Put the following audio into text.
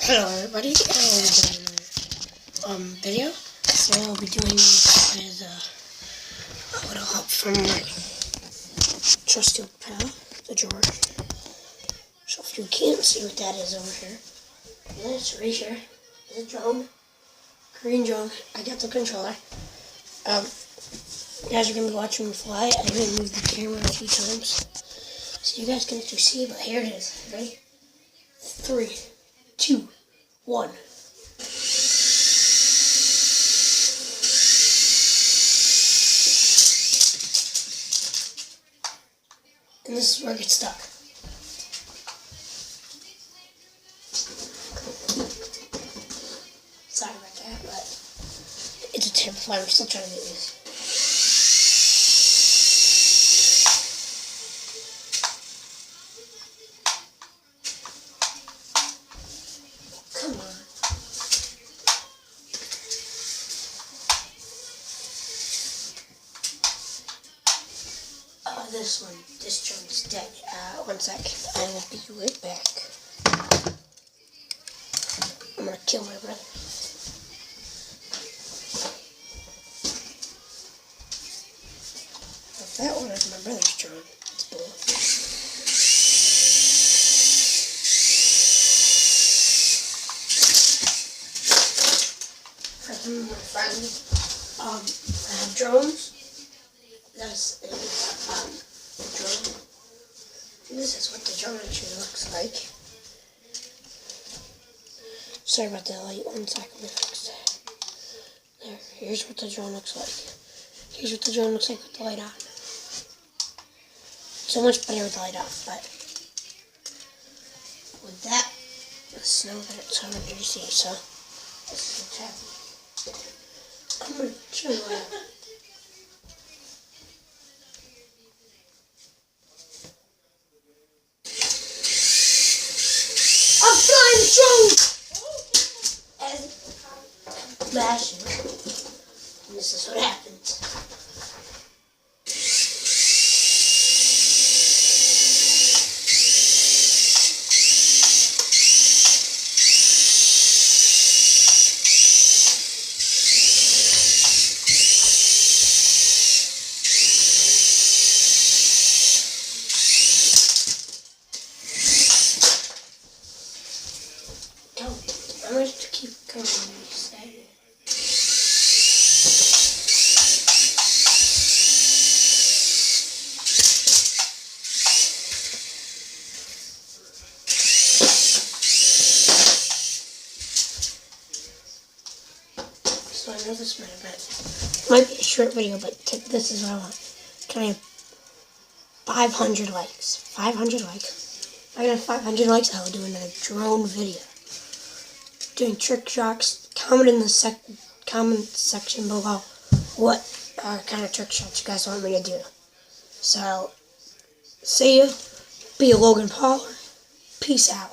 Hello everybody, and we'll be doing another video. So I'll be doing with a little help from my trusty pal, the George. So if you can't see what that is over here, this right here is a drone, green drone. I got the controller. You guys are gonna be watching me fly. I even moved the camera a few times, so you guys can actually see. But here it is. Ready? 3, 2, 1. And this is where it gets stuck. Sorry about that, but it's a tip fly. We're still trying to get this. Come on. This drone is dead. 1 sec. I will be right back. I'm gonna kill my brother. If that one is my brother's drone, it's blue. For some of my friends, I have drones. That's a drone. This is what the drone actually looks like. Sorry about the light. 1 second. Let me fix that. There. Here's what the drone looks like. Here's what the drone looks like with the light on. So much better with the light off, but with that, the snow that it's on under the sea. So this is what's happening. I'm gonna show you what. I'm flying the drone! And flashing. And this is what happens. I'm going to keep going when you say it. So I know this might be a short video, but this is what I want. Can I have 500 likes? 500 likes. If I get 500 likes, I will do another drone video. Doing trick shots. Comment in the comment section below what kind of trick shots you guys want me to do. So, see ya. Be a Logan Paul. Peace out.